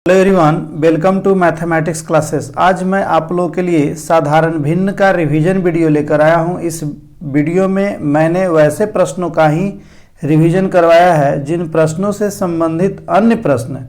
Hello everyone, welcome to mathematics classes. आज मैं आप लोगों के लिए साधारण भिन्न का रिवीजन वीडियो लेकर आया हूं। इस वीडियो में मैंने वैसे प्रश्नों का ही रिवीजन करवाया है जिन प्रश्नों से संबंधित अन्य प्रश्न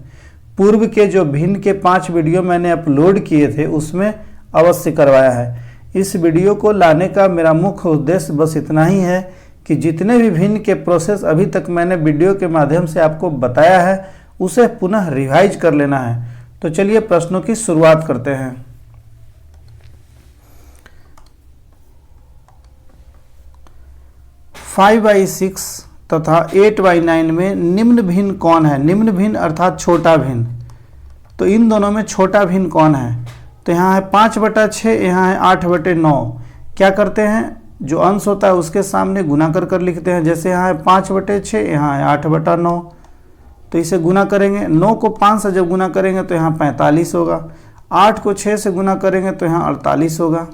पूर्व के जो भिन्न के 5 वीडियो मैंने अपलोड किए थे उसमें अवश्य करवाया है। इस वीडियो को लाने का मेरा मुख्य उद्देश्य बस इतना ही है कि जितने भी भिन्न के प्रोसेस अभी तक मैंने वीडियो के माध्यम से आपको बताया है उसे पुनः रिवाइज कर लेना है। तो चलिए प्रश्नों की शुरुआत करते हैं। 5/6 तथा 8/9 में निम्न भिन्न कौन है? निम्न भिन्न अर्थात छोटा भिन्न। तो इन दोनों में छोटा भिन्न कौन है? तो यहाँ है 5/6, यहाँ है 8/9। क्या करते हैं, जो अंश होता है उसके सामने गुना कर लिखते हैं। जैसे यहाँ है 5/6, यहाँ है 8/9। तो इसे गुना करेंगे। 9 को 5 से जब गुना करेंगे तो यहाँ 45 होगा। 8 को 6 से गुना करेंगे तो यहाँ 48 होगा।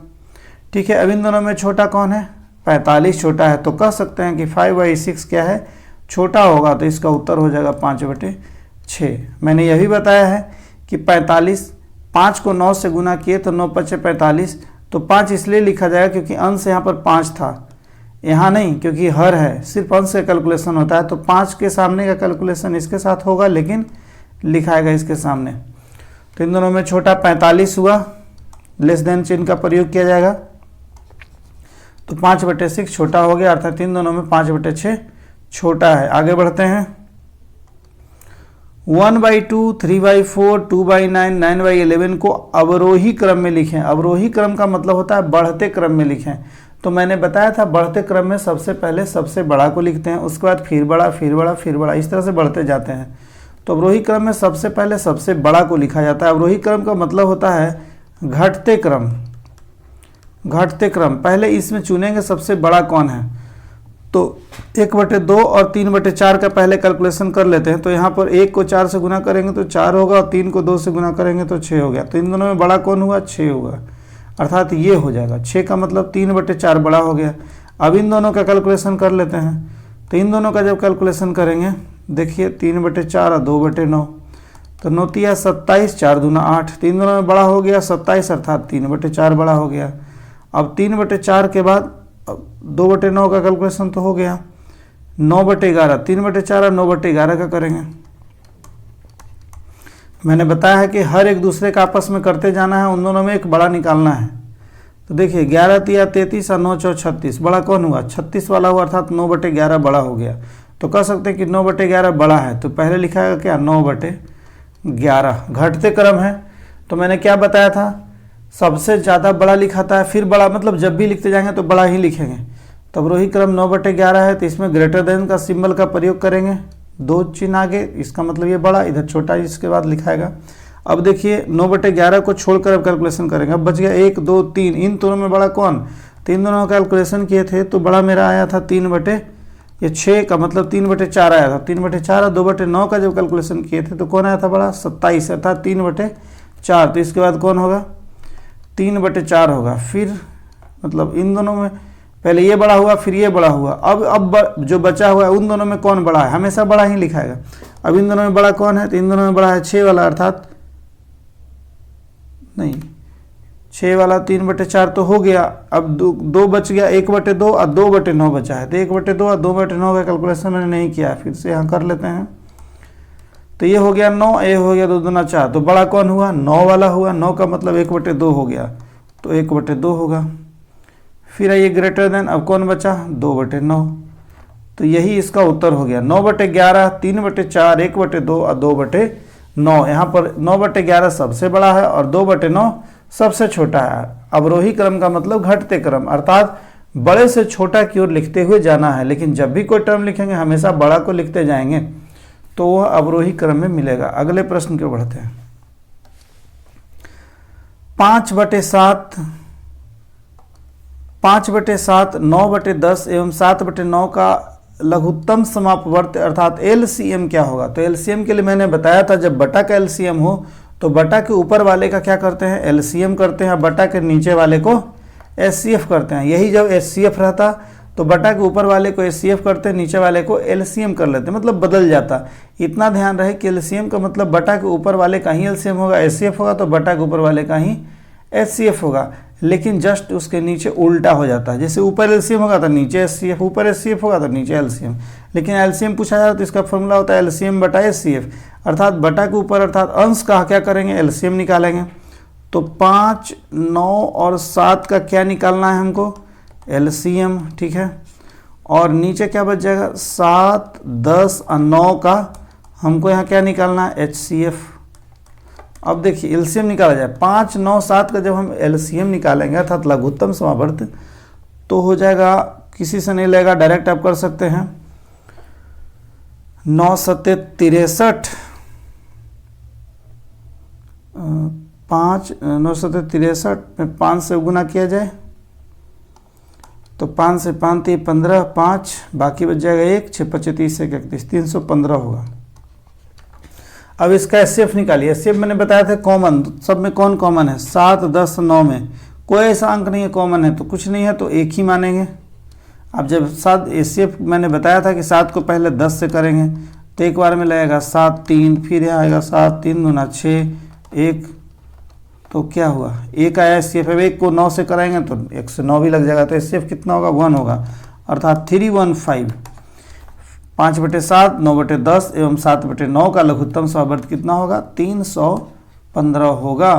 ठीक है, अब इन दोनों में छोटा कौन है? 45 छोटा है। तो कह सकते हैं कि 5/6 क्या है? छोटा होगा। तो इसका उत्तर हो जाएगा 5/6। मैंने यह भी बताया है कि 45, 5 को 9 से गुना किए तो 9 × 5 = 45। तो 5 इसलिए लिखा जाएगा क्योंकि अंश यहाँ पर 5 था, यहाँ नहीं, क्योंकि हर है, सिर्फ अंश का कैलकुलेशन होता है। तो 5 के सामने का कैलकुलेशन इसके साथ होगा, लेकिन लिखाएगा इसके सामने। तो इन दोनों में छोटा 45 हुआ, लेस देन चिन्ह का प्रयोग किया जाएगा। तो 5/6 छोटा हो गया, अर्थात इन दोनों में 5/6 छोटा है। आगे बढ़ते हैं। 1/2, 3/4, 2/9, 9/11 को अवरोही क्रम में लिखें। अवरोही क्रम का मतलब होता है बढ़ते क्रम में लिखें। तो मैंने बताया था बढ़ते क्रम में सबसे पहले सबसे बड़ा को लिखते हैं, उसके बाद फिर बड़ा, फिर बड़ा, फिर बड़ा, इस तरह से बढ़ते जाते हैं। तो अवरोही क्रम में सबसे पहले सबसे बड़ा को लिखा जाता है। अवरोही क्रम का मतलब होता है घटते क्रम। घटते क्रम, पहले इसमें चुनेंगे सबसे बड़ा कौन है। तो 1/2 और 3/4 का पहले कैलकुलेशन कर लेते हैं। तो यहाँ पर 1 को 4 से गुना करेंगे तो 4 होगा, और 3 को 2 से गुना करेंगे तो 6 हो गया। तो इन दोनों में बड़ा कौन हुआ? 6 हुआ, अर्थात ये हो जाएगा 6 का मतलब 3/4 बड़ा हो गया। अब इन दोनों का कैलकुलेशन कर लेते हैं। तो इन दोनों का जब कैलकुलेशन करेंगे, देखिए 3/4 और 2/9, तो 9 × 3 = 27, 4 × 2 = 8। तो इन दोनों में बड़ा हो गया 27, अर्थात 3/4 बड़ा हो गया। अब 3/4 के बाद 2/9 का कैलकुलेशन तो हो गया। 9/11, 3/4 और 9/11 का करेंगे। मैंने बताया है कि हर एक दूसरे का आपस में करते जाना है, उन दोनों में एक बड़ा निकालना है। तो देखिए 11 × 3 = 33 और 9 × 4 = 36। बड़ा कौन हुआ? 36 वाला हुआ, अर्थात 9/11 बड़ा हो गया। तो कह सकते हैं कि 9/11 बड़ा है। तो पहले लिखा है क्या? 9/11। घटते क्रम है। तो मैंने क्या बताया था? सबसे ज़्यादा बड़ा लिखाता है, फिर बड़ा, मतलब जब भी लिखते जाएंगे तो बड़ा ही लिखेंगे। तो अवरोही क्रम 9/11 है, तो इसमें ग्रेटर देन का सिंबल का प्रयोग करेंगे। 2 चिन्ह आगे, इसका मतलब ये बड़ा, इधर छोटा इसके बाद लिखाएगा। अब देखिए 9/11 को छोड़कर अब कैलकुलेशन करेंगे। अब बच गया 1, 2, 3, इन दोनों में बड़ा कौन? 3 दोनों का कैलकुलेशन किए थे तो बड़ा मेरा आया था 3/6 का मतलब 3/4 आया था। 3/4 और 2/9 का जब कैलकुलेशन किए थे तो कौन आया था बड़ा? 27, अर्थात 3/4। तो इसके बाद कौन होगा? 3/4 होगा। फिर मतलब इन दोनों में पहले ये बड़ा हुआ, फिर ये बड़ा हुआ। अब जो बचा हुआ है उन दोनों में कौन बड़ा है? हमेशा बड़ा ही लिखाएगा। अब इन दोनों में बड़ा कौन है? तो इन दोनों में बड़ा है 6 वाला, अर्थात नहीं, 6 वाला 3/4 तो हो गया। अब 2 बच गया, 1/2 और 2/9 बचा है। तो 1/2 और 2/9 का कैलकुलेशन मैंने नहीं किया, फिर से यहाँ कर लेते हैं। तो ये हो गया 9, ये हो गया 2 दूना 4। तो बड़ा कौन हुआ? 9 वाला हुआ। 9 का मतलब 1/2 हो गया, तो 1/2 होगा। फिर आइए ग्रेटर देन, अब कौन बचा? 2/9। तो यही इसका उत्तर हो गया। 9/11, 3/4, 1/2 और 2/9। यहाँ पर 9/11 सबसे बड़ा है और 2/9 सबसे छोटा है। अवरोही क्रम का मतलब घटते क्रम, अर्थात बड़े से छोटा की ओर लिखते हुए जाना है। लेकिन जब भी कोई टर्म लिखेंगे हमेशा बड़ा को लिखते जाएंगे, तो वह अवरोही क्रम में मिलेगा। अगले प्रश्न की ओर बढ़ते हैं। 5/7, 5/7, 9/10 एवं 7/9 का लघुत्तम समापवर्त अर्थात LCM क्या होगा? तो LCM के लिए मैंने बताया था, जब बटा का LCM हो तो बटा के ऊपर वाले का क्या करते हैं? LCM करते हैं। बटा के नीचे वाले को HCF करते हैं। यही जब HCF रहता तो बटा के ऊपर वाले को HCF करते, नीचे वाले को LCM कर लेते, मतलब बदल जाता। इतना ध्यान रहे कि LCM का मतलब बटा के ऊपर वाले का ही LCM होगा, HCF होगा तो बटा के ऊपर वाले का ही HCF होगा, लेकिन जस्ट उसके नीचे उल्टा हो जाता है। जैसे ऊपर LCM होगा तो नीचे HCF, ऊपर HCF होगा तो नीचे LCM, लेकिन LCM पूछा जाए तो इसका फॉर्मूला होता है LCM बटा HCF, अर्थात बटा के ऊपर अर्थात अंश का क्या करेंगे, LCM निकालेंगे। तो 5, 9 और 7 का क्या निकालना है हमको, LCM, ठीक है। और नीचे क्या बच जाएगा, 7, 10 और 9 का हमको यहाँ क्या निकालना है, HCF। अब देखिए LCM निकाला जाए, 5, 9, 7 का जब हम LCM निकालेंगे अर्थात लघुत्तम समावर्त, तो हो जाएगा, किसी से नहीं लगेगा, डायरेक्ट आप कर सकते हैं। 9 सत्ते 63, 5, 9 सत्ते 63 में 5 से गुना किया जाए तो 5 से 5 3 15, 5 बाकी बच जाएगा 1, 6 25 30 से 31, 315 होगा। अब इसका HCF निकालिए। HCF मैंने बताया था कॉमन, सब में कौन कॉमन है, 7, 10, 9 में कोई ऐसा अंक नहीं है कॉमन है, तो कुछ नहीं है तो एक ही मानेंगे। अब जब 7 HCF मैंने बताया था कि 7 को पहले 10 से करेंगे तो एक बार में लगेगा 7 3, फिर यहाँ आएगा 7 3 दूना 6 1, तो क्या हुआ, 1 आया HCF। अब 1 को 9 से कराएंगे तो 1 से 9 भी लग जाएगा, तो HCF कितना होगा, 1 होगा, अर्थात 315। 5/7, 9/10 एवं 7/9 का लघुत्तम समावर्त कितना होगा, 315 होगा,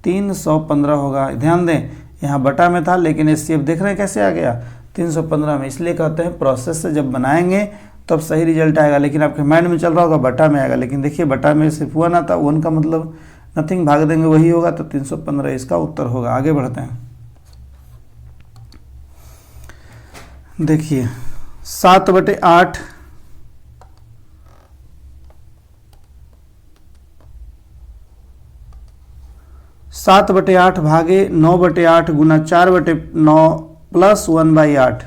315 होगा। ध्यान दें यहाँ बटा में था लेकिन HCF देख रहे हैं कैसे आ गया 315 में, इसलिए कहते हैं प्रोसेस से जब बनाएंगे तब सही रिजल्ट आएगा। लेकिन आपके माइंड में चल रहा होगा बटा में आएगा, लेकिन देखिए बटा में सिर्फ 1 आता, 1 का मतलब नथिंग, भाग देंगे वही होगा, तो 315 इसका उत्तर होगा। आगे बढ़ते हैं, देखिए 7/8 7/8 भागे 9/8 गुना 4/9 प्लस 1/8।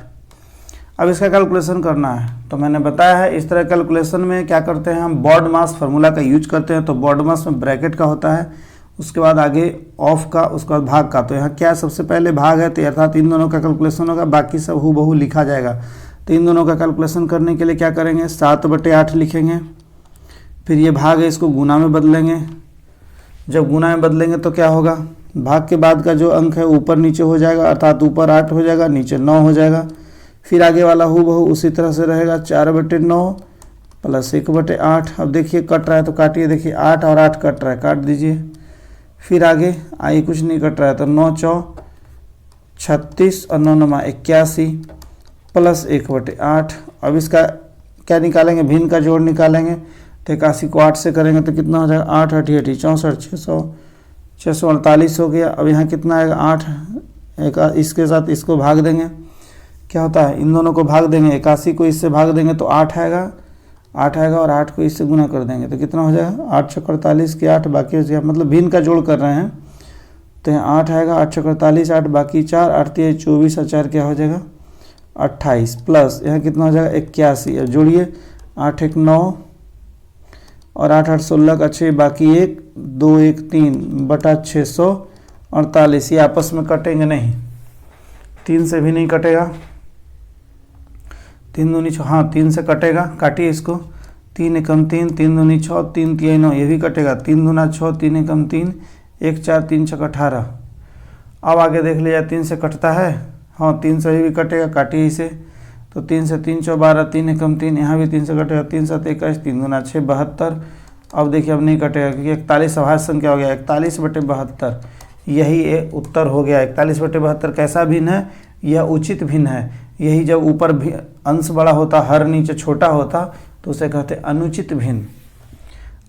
अब इसका कैलकुलेशन करना है, तो मैंने बताया है इस तरह कैलकुलेशन में क्या करते हैं हम, बॉड मास फार्मूला का यूज करते हैं। तो बॉड मास में ब्रैकेट का होता है, उसके बाद आगे ऑफ का, उसके बाद भाग का। तो यहाँ क्या सबसे पहले भाग है, तो अर्थात इन दोनों का कैलकुलेशन होगा, बाकी सब हूबहू लिखा जाएगा। तो इन दोनों का कैलकुलेशन करने के लिए क्या करेंगे, 7/8 लिखेंगे, फिर ये भाग है इसको गुना में बदलेंगे। जब गुना में बदलेंगे तो क्या होगा, भाग के बाद का जो अंक है ऊपर नीचे हो जाएगा, अर्थात ऊपर 8 हो जाएगा, नीचे 9 हो जाएगा। फिर आगे वाला हूबहू उसी तरह से रहेगा, 4/9 प्लस 1/8। अब देखिए कट रहा है तो काटिए, देखिए 8 और 8 कट रहा है, काट दीजिए। फिर आगे आइए, कुछ नहीं कट रहा है, तो 9 4 36 और 9 9 81 प्लस 1/8। अब इसका क्या निकालेंगे, भिन्न का जोड़ निकालेंगे। तो 81 को 8 से करेंगे तो कितना हो जाएगा, 8 8 80 64 648 हो गया। अब यहाँ कितना आएगा, 8, इसके साथ इसको भाग देंगे, क्या होता है, इन दोनों को भाग देंगे, 81 को इससे भाग देंगे तो 8 आएगा, 8 आएगा और 8 को इससे गुना कर देंगे तो कितना हो जाएगा, 8 6 48 के 8 बाकी हो जाएगा, मतलब भिन्न का जोड़ कर रहे हैं। तो यहाँ 8 आएगा, 8 6 48, 8 बाकी 4, 8 3 24 और 4 क्या हो जाएगा 28 प्लस यहाँ कितना हो जाएगा 81। अब जोड़िए, 8 1 9 और 8 8 16 का 6 बाकी 1 2 1 3 बटा 648। ये आपस में कटेंगे नहीं, 3 से भी नहीं कटेगा, 3 दूनी 6, हाँ 3 से कटेगा, काटिए इसको, 3 एकम 3, 3 दूनी 6, 3 3 9, ये भी कटेगा, 3 दूना 6, 3 एकम 3, 1 4 3 6 18। अब आगे देख लिया, 3 से कटता है, हाँ 3 से भी कटेगा, काटिए इसे, तो 3 से 3 4 12, 3 एकम 3, यहाँ भी 3 से कटेगा, 3 7 21, 3 दूना 6 72। अब देखिए अब नहीं कटेगा क्योंकि 41 अभाज्य संख्या हो गया, 41/72 यही उत्तर हो गया। 41/72 कैसा भिन्न है, यह उचित भिन्न है। यही जब ऊपर अंश बड़ा होता, हर नीचे छोटा होता, तो उसे कहते हैं अनुचित भिन्न।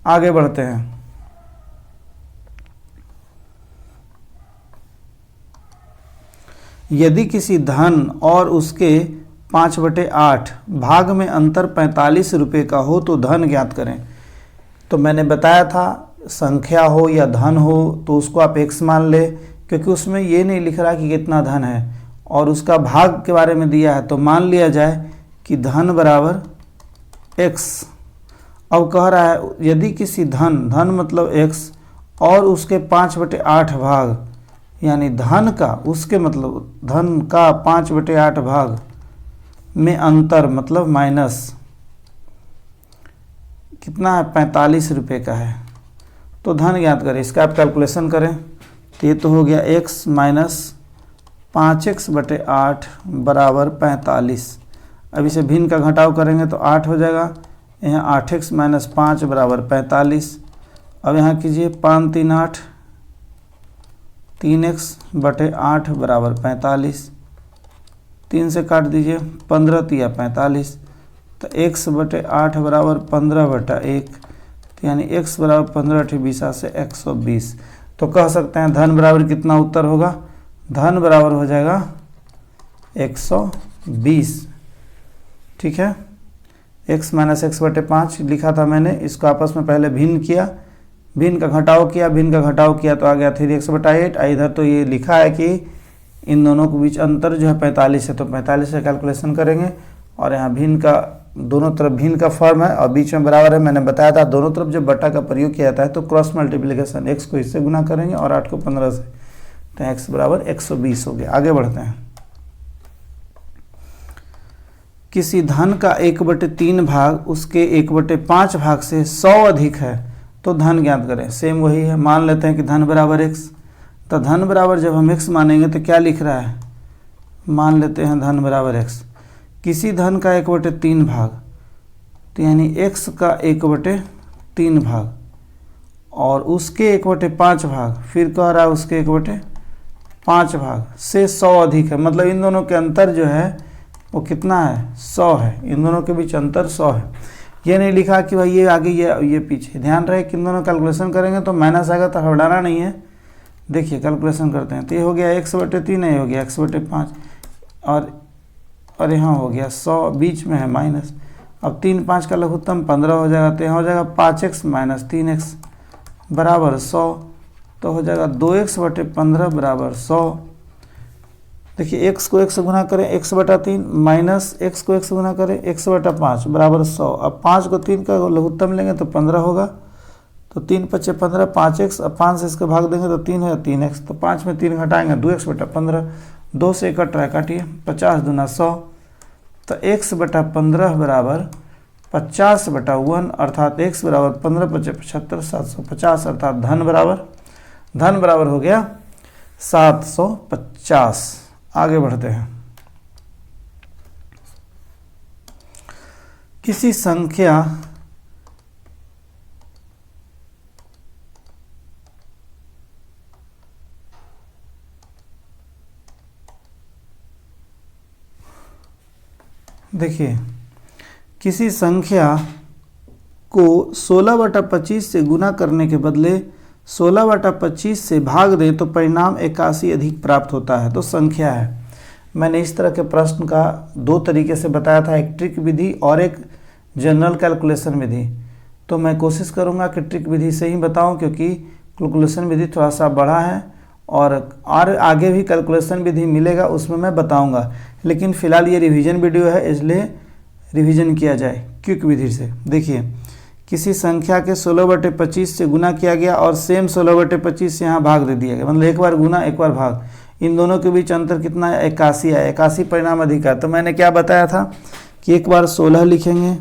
आगे बढ़ते हैं, यदि किसी धन और उसके 5/8 भाग में अंतर 45 रुपये का हो तो धन ज्ञात करें। तो मैंने बताया था संख्या हो या धन हो तो उसको आप x मान ले, क्योंकि उसमें ये नहीं लिख रहा कि कितना धन है और उसका भाग के बारे में दिया है, तो मान लिया जाए कि धन बराबर x। अब कह रहा है यदि किसी धन मतलब x और उसके 5/8 भाग, यानी धन का, उसके मतलब धन का 5/8 भाग में अंतर मतलब माइनस कितना है, 45 रुपये का है। तो धन ज्ञात करें, इसका आप कैलकुलेशन करें। तो ये तो हो गया x माइनस 5x/8 बराबर 45। अब इसे भिन्न का घटाव करेंगे तो 8 हो जाएगा। यहाँ 8x माइनस 5 बराबर 45। अब यहाँ कीजिए 5 3 8, 3x/8 बराबर 45। 3 से काट दीजिए, 15 तिया 45। तो x/8 बराबर 15/1, तो यानी x बराबर 15×20 से 120। तो कह सकते हैं धन बराबर कितना उत्तर होगा, धन बराबर हो जाएगा 120। ठीक है, x माइनस x/5 लिखा था मैंने, इसको आपस में पहले भिन्न किया, भिन्न का घटाव किया, भिन्न का घटाव किया तो आ गया 3x/8। इधर तो ये लिखा है कि इन दोनों के बीच अंतर जो है 45 है, तो 45 से कैलकुलेशन करेंगे। और यहाँ भिन्न का दोनों तरफ भिन्न का फॉर्म है और बीच में बराबर है। मैंने बताया था दोनों तरफ जब बटा का प्रयोग किया जाता है तो क्रॉस मल्टीप्लिकेशन, x को इससे गुना करेंगे और 8 को 15 से, तो x बराबर 120 हो गया। आगे बढ़ते हैं। किसी धन का 1/3 भाग उसके 1/5 भाग से 100 अधिक है तो धन ज्ञात करें। सेम वही है, मान लेते हैं कि धन बराबर x। तो धन बराबर जब हम x मानेंगे तो क्या लिख रहा है, मान लेते हैं धन बराबर x। किसी धन का 1/3 भाग, तो यानी x का 1/3 भाग और उसके 1/5 भाग, फिर कह रहा है उसके 1/5 भाग से 100 अधिक है। मतलब इन दोनों के अंतर जो है वो कितना है, 100 है। इन दोनों के बीच अंतर 100 है। ये नहीं लिखा कि भाई ये आगे ये पीछे। ध्यान रहे कि इन दोनों कैलकुलेशन करेंगे तो माइनस आएगा तो हटाना नहीं है। देखिए कैलकुलेशन करते हैं तो ये हो गया x/3, ये हो गया x/5 और यहाँ हो गया 100, बीच में है माइनस। अब 3 5 का लघुत्तम 15 हो जाएगा, तो यहाँ हो जाएगा 5x माइनस 3x बराबर 100। तो हो जाएगा 2x/15 बराबर 100। देखिए x को x से गुना करें x/3 माइनस x को x से गुना करें x/5 बराबर 100। अब 5 को 3 का लघुत्तम लेंगे तो 15 होगा। तो 3 5 15, 5x। अब 5 से इसका भाग देंगे तो 3 है, 3x। तो 5 में 3 घटाएंगे 2x/15, 2 से कट रहा है, काटिए, 50 दूना 100। तो x/15 बराबर 50/1 अर्थात x बराबर 15 × 5 = 75, 750 अर्थात धन बराबर हो गया 750। आगे बढ़ते हैं। किसी संख्या देखिए किसी संख्या को 16/25 से गुना करने के बदले 16/25 से भाग दें तो परिणाम 81 अधिक प्राप्त होता है। तो संख्या है। मैंने इस तरह के प्रश्न का 2 तरीके से बताया था, एक ट्रिक विधि और एक जनरल कैलकुलेशन विधि। तो मैं कोशिश करूंगा कि ट्रिक विधि से ही बताऊं क्योंकि कैलकुलेशन विधि थोड़ा सा बड़ा है और आगे भी कैलकुलेशन विधि मिलेगा, उसमें मैं बताऊंगा। लेकिन फिलहाल ये रिवीजन वीडियो है, इसलिए रिवीजन किया जाए क्विक विधि से। देखिए किसी संख्या के 16/25 से गुना किया गया और सेम 16/25 से यहाँ भाग दे दिया गया, मतलब एक बार गुना एक बार भाग। इन दोनों के बीच अंतर कितना है, 81 है। 81 परिणाम अधिक है। तो मैंने क्या बताया था कि एक बार 16 लिखेंगे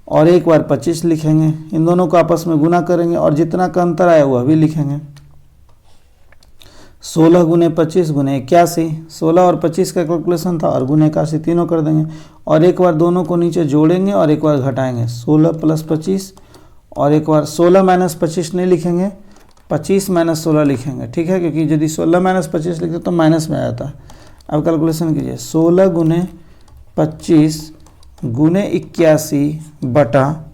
और एक बार 25 लिखेंगे, इन दोनों को आपस में गुना करेंगे और जितना का अंतर आया वह भी लिखेंगे। 16 गुने 25 गुने 81, 16 और 25 का कैलकुलेशन था और गुने 81 तीनों कर देंगे और एक बार दोनों को नीचे जोड़ेंगे और एक बार घटाएंगे, 16 + 25 और एक बार 16 - 25 नहीं लिखेंगे, 25 - 16 लिखेंगे। ठीक है, क्योंकि यदि 16 - 25 लिखते तो माइनस में आया था। अब कैलकुलेशन कीजिए, 16 गुने 25 गुने 81 बटा,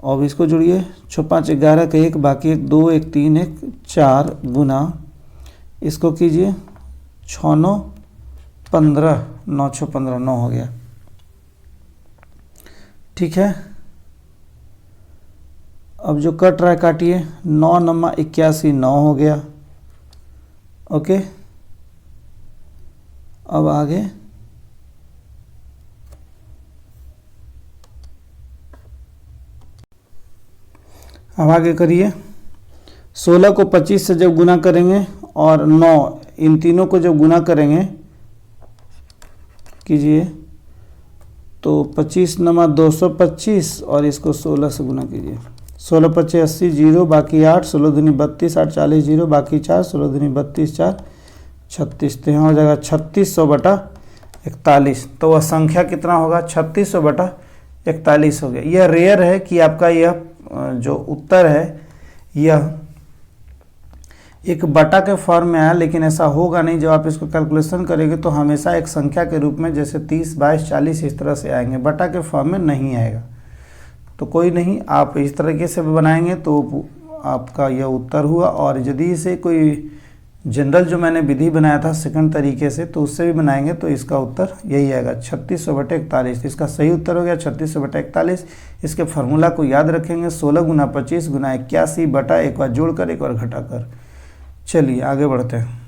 अब इसको जोड़िए, 6 5 11 का 1 बाकी 1 2 1 3 1 4 गुना, इसको कीजिए 6 9 15, 9 6 15, 9 हो गया। ठीक है, अब जो कट रहा है काटिए, 9 9 81 9 हो गया। ओके, अब आगे करिए। 16 को 25 से जब गुना करेंगे और 9 इन तीनों को जब गुना करेंगे कीजिए तो 25 नमा 225 और इसको 16 से गुना कीजिए। 16 पच्चे 80, जीरो बाकी 8, 16 दूनी 32, 8 40, जीरो बाकी 4, 16 दूनी 32, 4 36। तो यहाँ हो जाएगा 3600/41। तो वह संख्या कितना होगा? 3600/41 हो गया। यह रेयर है कि आपका यह जो उत्तर है यह एक बटा के फॉर्म में आया, लेकिन ऐसा होगा नहीं। जब आप इसको कैलकुलेशन करेंगे तो हमेशा एक संख्या के रूप में जैसे 30, 22, 40 इस तरह से आएंगे, बटा के फॉर्म में नहीं आएगा। तो कोई नहीं, आप इस तरीके से बनाएंगे तो आपका यह उत्तर हुआ। और यदि इसे कोई जनरल जो मैंने विधि बनाया था सेकंड तरीके से, तो उससे भी बनाएंगे तो इसका उत्तर यही आएगा 3600/41। इसका सही उत्तर हो गया 3600/41। इसके फार्मूला को याद रखेंगे, 16 गुना 25 गुना 81 बटा एक बार जोड़कर एक बार घटाकर। चलिए आगे बढ़ते हैं।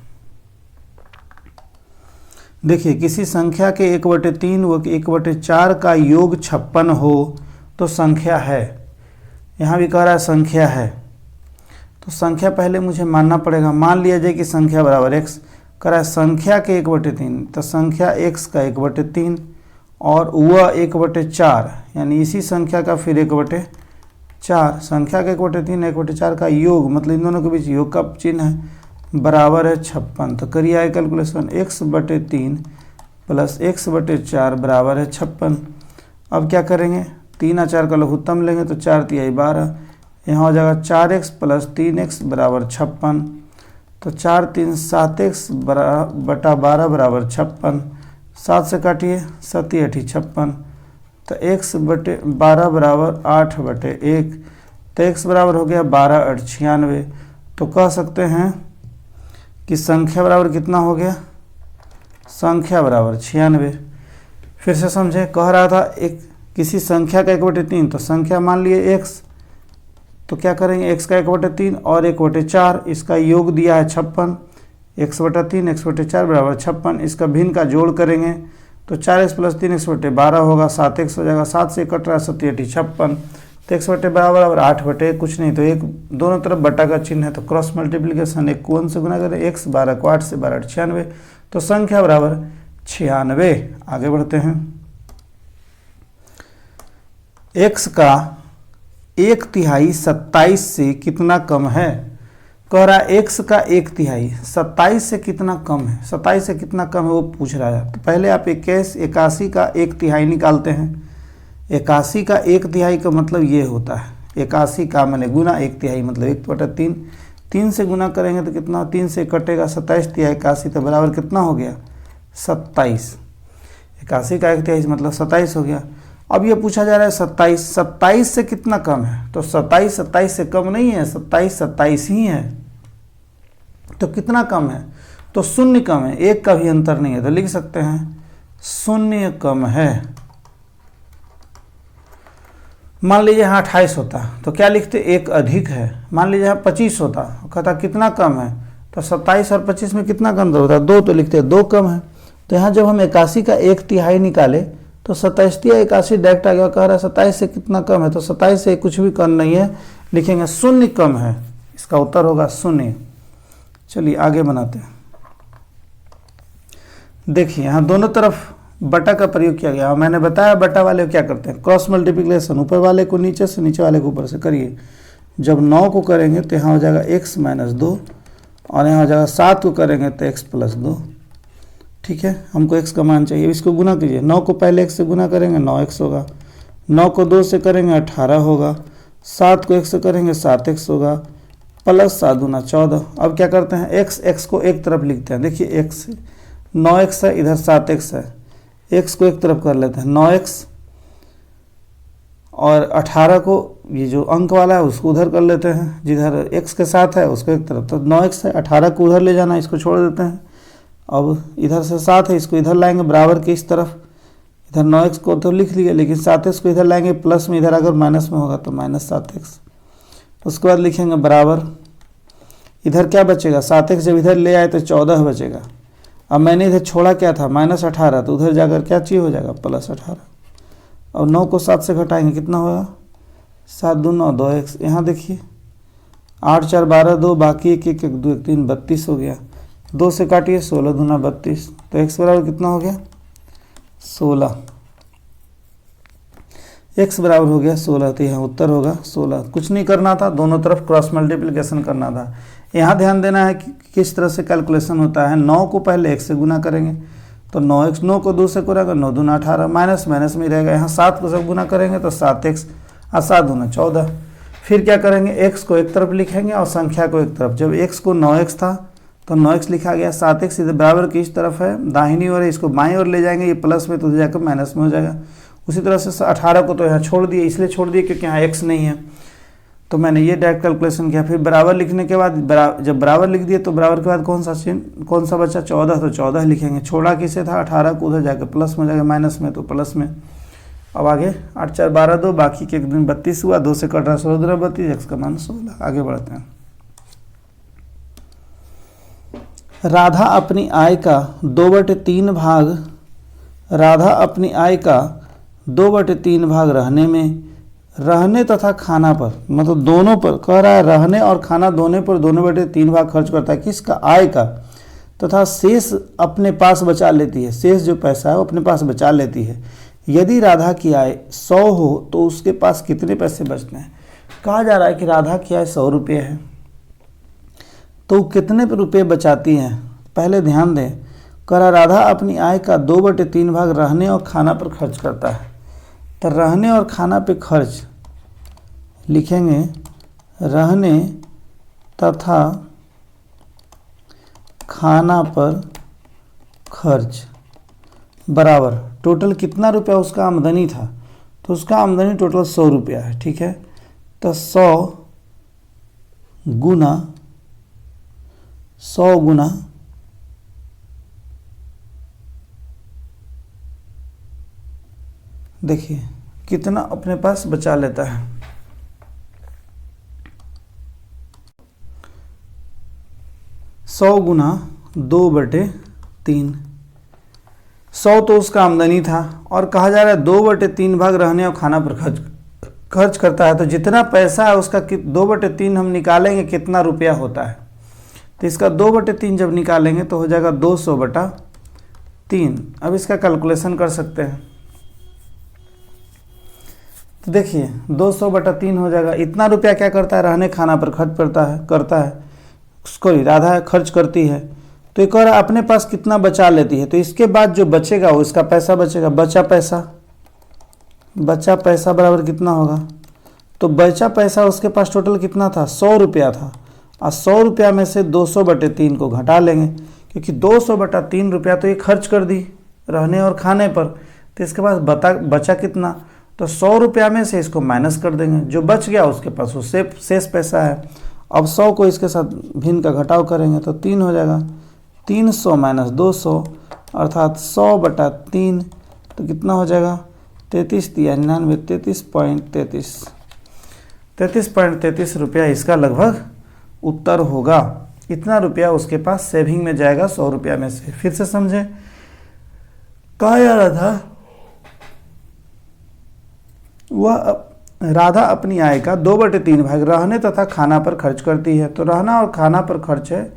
देखिए, किसी संख्या के 1/3 व 1/4 का योग 56 हो तो संख्या है। यहाँ भी कह रहा है संख्या है, तो संख्या पहले मुझे मानना पड़ेगा। मान लिया जाए कि संख्या बराबर x, कह रहा है संख्या के 1/3, तो संख्या x का 1/3 और वह 1/4, यानी इसी संख्या का फिर 1/4। संख्या का 1/3 1/4 का योग, मतलब इन दोनों के बीच योग का चिन्ह है, बराबर है 56। तो करिए आगे कैलकुलेशन, x/3 प्लस x/4 बराबर है 56। अब क्या करेंगे? 3 और 4 का लघुत्तम लेंगे तो 4 तिहाई 12। यहाँ हो जाएगा 4x प्लस 3x बराबर 56। तो 4 3 7x बटा 12 बराबर 56। 7 से काटिए, 7 8 56। तो x/12 बराबर 8/1। तो x बराबर हो गया 12 8 96। तो कह सकते हैं कि संख्या बराबर कितना हो गया? संख्या बराबर 96। फिर से समझे, कह रहा था एक किसी संख्या का 1/3, तो संख्या मान लिए x, तो क्या करेंगे? x का 1/3 और 1/4, इसका योग दिया है 56। x/3 x/4 बराबर 56। इसका भिन्न का जोड़ करेंगे तो 4x प्लस 3x/12 होगा, 7x हो जाएगा। 7 से 1 रहा 7 8 56। तो x/12 बराबर 8/1, कुछ नहीं तो एक दोनों तरफ बटा का चिन्ह है, तो क्रॉस मल्टीप्लीकेशन 1 को 1 से गुना करें। x 12 को 8 से 12 8 96। तो संख्या बराबर 96। आगे बढ़ते हैं। x का 1/3 27 से कितना कम है? कह रहा है x का 1/3 27 से कितना कम है? 27 से कितना कम है वो पूछ रहा है। तो पहले आप 81 का 1/3 निकालते हैं। 81 का 1/3 का मतलब ये होता है, 81 का मैंने गुना 1/3 मतलब 1/3। 3 से गुना करेंगे तो कितना? 3 से कटेगा 27 तिहाई 81, तो बराबर कितना हो गया? 27। 81 का 1/3 मतलब 27 हो गया। अब ये पूछा जा रहा है 27 से कितना कम है? तो 27 से कम नहीं है, 27 ही है। तो कितना कम है? तो 0 कम है, 1 का भी अंतर नहीं है, तो लिख सकते हैं 0 कम है। मान लीजिए यहाँ 28 होता तो क्या लिखते? 1 अधिक है। मान लीजिए यहाँ 25 होता, कहता कितना कम है? तो 27 और 25 में कितना का अंतर होता है? 2, तो लिखते हैं 2 कम है। तो यहाँ जब हम 81 का 1/3 निकाले तो 27 या 81 डायरेक्ट आ गया। कह रहा है 27 से कितना कम है? तो 27 से कुछ भी कम नहीं है, लिखेंगे 0 कम है। इसका उत्तर होगा 0। चलिए आगे बनाते हैं। देखिए यहाँ दोनों तरफ बटा का प्रयोग किया गया। मैंने बताया बटा वाले क्या करते हैं? क्रॉस मल्टीप्लिकेशन, ऊपर वाले को नीचे से, नीचे वाले को ऊपर से करिए। जब 9 को करेंगे तो यहाँ हो जाएगा x - 2 और यहाँ हो जाएगा 7 को करेंगे तो x + 2। ठीक है, हमको x का मान चाहिए। इसको गुना कीजिए, 9 को पहले x से गुना करेंगे 9x होगा, 9 को 2 से करेंगे 18 होगा, 7 को 1 से करेंगे 7x होगा, प्लस 7 दूना 14। अब क्या करते हैं? x को एक तरफ लिखते हैं। देखिए x 9x है, इधर 7x है, x को एक तरफ कर लेते हैं 9x, और 18 को ये जो अंक वाला है उसको उधर कर लेते हैं, जिधर x के साथ है उसको एक तरफ। तो 9x है, 18 को उधर ले जाना, इसको छोड़ देते हैं। अब इधर से 7 है, इसको इधर लाएंगे बराबर के इस तरफ। इधर 9x को तो लिख लिए, लेकिन 7x को इधर लाएंगे प्लस में, इधर अगर माइनस में होगा तो -7x। उसके बाद लिखेंगे बराबर, इधर क्या बचेगा? 7x जब इधर ले आए तो 14 बचेगा। अब मैंने इधर छोड़ा क्या था? -18, तो उधर जाकर क्या चीज़ हो जाएगा? +18। और 9 को 7 से घटाएंगे, कितना होगा? 7 दूना 2x। यहाँ देखिए 8 4 12 2, बाकी 1 1 1 2 1 3 32 हो गया। 2 से काटिए, 16 दूना 32। तो x बराबर कितना हो गया? 16, x बराबर हो गया 16, तो यहाँ उत्तर होगा 16। कुछ नहीं करना था, दोनों तरफ क्रॉस मल्टीप्लिकेशन करना था। यहाँ ध्यान देना है कि किस तरह से कैलकुलेशन होता है। 9 को पहले 1 से गुना करेंगे तो 9x, 9 को 2 से करेंगे 9 दूना 18, माइनस माइनस में रहेगा। यहाँ 7 को सब गुना करेंगे तो 7x और 7 दूना 14। फिर क्या करेंगे, x को एक तरफ लिखेंगे और संख्या को एक तरफ। जब x को 9x था तो 9x लिखा गया, 7x इधर बराबर की इस तरफ है, दाहिनी ओर है, इसको बाईं ओर ले जाएंगे, ये प्लस में तो जाकर माइनस में हो जाएगा। उसी तरह से 18 को तो यहाँ छोड़ दिए, इसलिए छोड़ दिए क्योंकि यहाँ x नहीं है, तो मैंने ये डायरेक्ट कैलकुलेशन किया। फिर बराबर लिखने के बाद जब बराबर लिख दिए तो बराबर के बाद कौन सा बचा, 14, तो 14 लिखेंगे। छोड़ा किसे था, 18 को, उधर जाकर प्लस में जाएगा, माइनस में तो प्लस में। अब आगे 8 4 12 2, बाकी के एक दिन 32 हुआ, 2 से कट रहा 16 दूना 32, x का मान 16। आगे बढ़ते हैं। राधा अपनी आय का 2/3 भाग, राधा अपनी आय का 2/3 भाग रहने तथा खाना पर, मतलब दोनों पर कह रहा है, रहने और खाना दोनों पर 2/3 भाग खर्च करता है। किसका, आय का, तथा शेष अपने पास बचा लेती है। शेष जो पैसा है वो अपने पास बचा लेती है। यदि राधा की आय 100 हो तो उसके पास कितने पैसे बचते हैं। कहा जा रहा है कि राधा की आय 100 रुपये है तो कितने रुपये बचाती हैं। पहले ध्यान दें, कह रहा राधा अपनी आय का 2/3 भाग रहने और खाना पर खर्च करता है। तो रहने और खाना पे खर्च लिखेंगे, रहने तथा खाना पर खर्च बराबर टोटल कितना रुपया उसका आमदनी था, तो उसका आमदनी टोटल 100 रुपया है। ठीक है, तो 100 गुना देखिए कितना अपने पास बचा लेता है। 100 गुना 2/3, 100 तो उसका आमदनी था और कहा जा रहा है 2/3 भाग रहने और खाना पर खर्च करता है। तो जितना पैसा है उसका 2/3 हम निकालेंगे कितना रुपया होता है, तो इसका 2/3 जब निकालेंगे तो हो जाएगा 200/3। अब इसका कैलकुलेशन कर सकते हैं। तो देखिए 200/3 हो जाएगा। इतना रुपया क्या करता है, रहने खाना पर खर्च करता है उसको राधा खर्च करती है। तो एक और अपने पास कितना बचा लेती है, तो इसके बाद जो बचेगा वो इसका पैसा बचेगा। बचा पैसा बराबर कितना होगा, तो बचा पैसा उसके पास टोटल कितना था, 100 रुपया था, और 100 रुपया में से 200/3 को घटा लेंगे, क्योंकि 200/3 रुपया तो ये खर्च कर दी रहने और खाने पर। तो इसके पास बचा कितना, तो 100 रुपया में से इसको माइनस कर देंगे, जो बच गया उसके पास वो शेष पैसा है। अब 100 को इसके साथ भिन्न का घटाव करेंगे तो 3 हो जाएगा, 300 - 200 अर्थात 100/3, तो कितना हो जाएगा 33 × 99 33.33 रुपया इसका लगभग उत्तर होगा। इतना रुपया उसके पास सेविंग में जाएगा 100 रुपया में से। फिर से समझें, कहा जा रहा था वह राधा अपनी आय का 2/3 भाग रहने तथा खाना पर खर्च करती है। तो रहना और खाना पर खर्च है,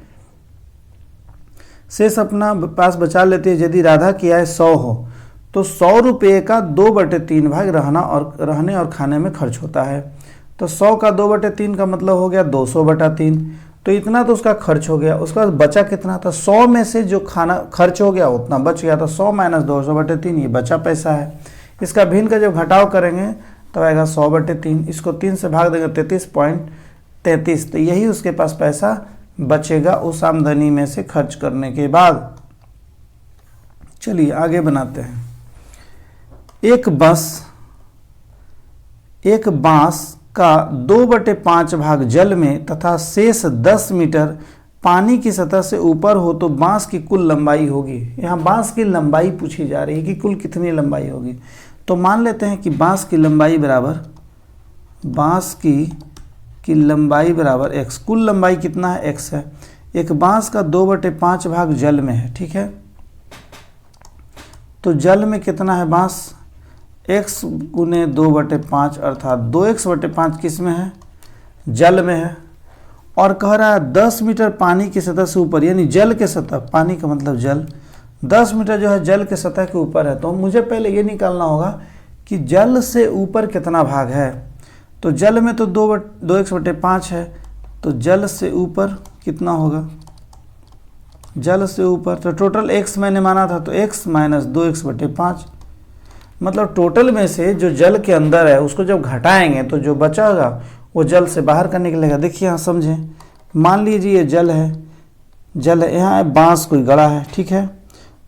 शेष अपना पास बचा लेती है। यदि राधा की आय 100 हो तो 100 रुपये का 2/3 भाग रहने और खाने में खर्च होता है। तो 100 का 2/3 का मतलब हो गया 200/3। तो इतना तो उसका खर्च हो गया। उसके बाद बचा कितना था, 100 में से जो खाना खर्च हो गया उतना बच गया। तो 100 - 200/3 ये बचा पैसा है। इसका भिन्न का जब घटाव करेंगे तो आएगा 100/3। इसको 3 से भाग देंगे 33.33। तो यही उसके पास पैसा बचेगा उस आमदनी में से खर्च करने के बाद। चलिए आगे बनाते हैं। एक बांस का 2/5 भाग जल में तथा शेष 10 मीटर पानी की सतह से ऊपर हो तो बांस की कुल लंबाई होगी। यहाँ बांस की लंबाई पूछी जा रही है कि कुल कितनी लंबाई होगी। तो मान लेते हैं कि बांस की लंबाई बराबर x। कुल लंबाई कितना है, x है। एक बांस का 2/5 भाग जल में है, ठीक है। तो जल में कितना है बांस, x × 2/5 अर्थात 2x/5 किस में है, जल में है। और कह रहा है 10 मीटर पानी की सतह से ऊपर, यानी जल के सतह, पानी का मतलब जल, 10 मीटर जो है जल के सतह के ऊपर है। तो मुझे पहले ये निकालना होगा कि जल से ऊपर कितना भाग है। तो जल में तो 2x/5 है, तो जल से ऊपर कितना होगा, जल से ऊपर तो टोटल x मैंने माना था, तो x माइनस 2x/5, मतलब टोटल में से जो जल के अंदर है उसको जब घटाएंगे तो जो बचा होगा वो जल से बाहर का निकलेगा। देखिए यहाँ समझें, मान लीजिए ये जल है, यहाँ बांस कोई गड़ा है, ठीक है।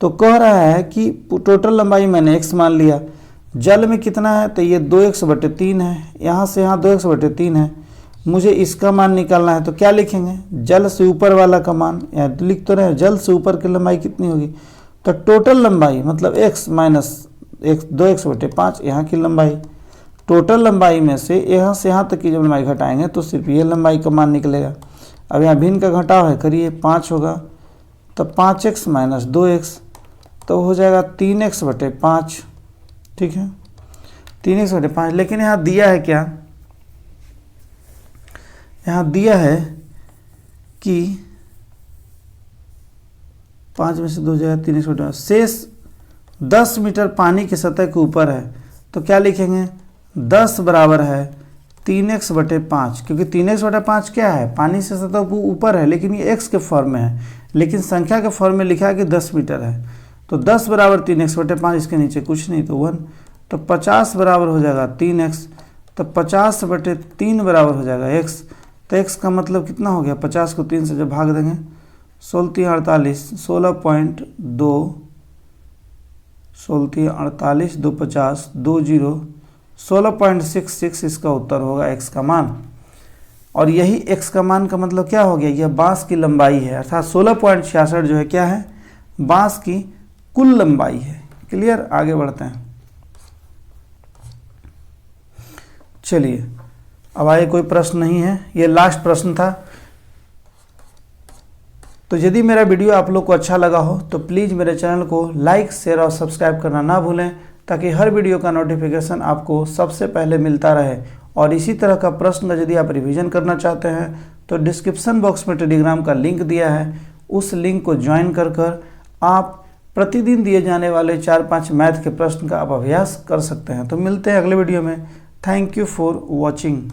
तो कह रहा है कि टोटल लंबाई मैंने x मान लिया, जल में कितना है, तो ये 2x/3 है, यहाँ से यहाँ 2x/3 है। मुझे इसका मान निकालना है, तो क्या लिखेंगे, जल से ऊपर वाला का मान, यहाँ लिख तो रहे, जल से ऊपर की लंबाई कितनी होगी, तो टोटल लंबाई मतलब x माइनस 2x/5 यहाँ की लंबाई। टोटल लंबाई में से यहाँ तक की जब लंबाई घटाएंगे तो सिर्फ ये लंबाई का मान निकलेगा। अब यहाँ भिन्न का घटाव है, करिए 5 होगा, तो 5x माइनस 2x तो हो जाएगा 3x/5, ठीक है, 3x/5। लेकिन यहाँ दिया है क्या, यहाँ दिया है कि 5 में से 2 जाएगा 3x/5, शेष 10 मीटर पानी की सतह के ऊपर है। तो क्या लिखेंगे, 10 बराबर है 3x/5, क्योंकि 3x/5 क्या है, पानी से सतह ऊपर है, लेकिन ये x के फॉर्म में है, लेकिन संख्या के फॉर्म में लिखा है कि 10 मीटर है। तो 10 बराबर 3x/5, इसके नीचे कुछ नहीं तो 1, तो 50 बराबर हो जाएगा 3x, तो 50/3 बराबर हो जाएगा x। तो x का मतलब कितना हो गया, 50 को 3 से जब भाग देंगे 16×3 = 48, 16.2, 16×3 = 48, 2 50, 2 0, 16.66 इसका उत्तर होगा x का मान। और यही x का मान का मतलब क्या हो गया, यह बांस की लंबाई है, अर्थात 16.66 जो है क्या है, बांस की कुल लंबाई है। क्लियर, आगे बढ़ते हैं। चलिए अब आगे कोई प्रश्न नहीं है, ये लास्ट प्रश्न था। तो यदि मेरा वीडियो आप लोग को अच्छा लगा हो तो प्लीज़ मेरे चैनल को लाइक, शेयर और सब्सक्राइब करना ना भूलें, ताकि हर वीडियो का नोटिफिकेशन आपको सबसे पहले मिलता रहे। और इसी तरह का प्रश्न का यदि आप रिवीजन करना चाहते हैं तो डिस्क्रिप्शन बॉक्स में टेलीग्राम का लिंक दिया है, उस लिंक को ज्वाइन कर आप प्रतिदिन दिए जाने वाले 4-5 मैथ के प्रश्न का आप अभ्यास कर सकते हैं। तो मिलते हैं अगले वीडियो में। Thank you for watching.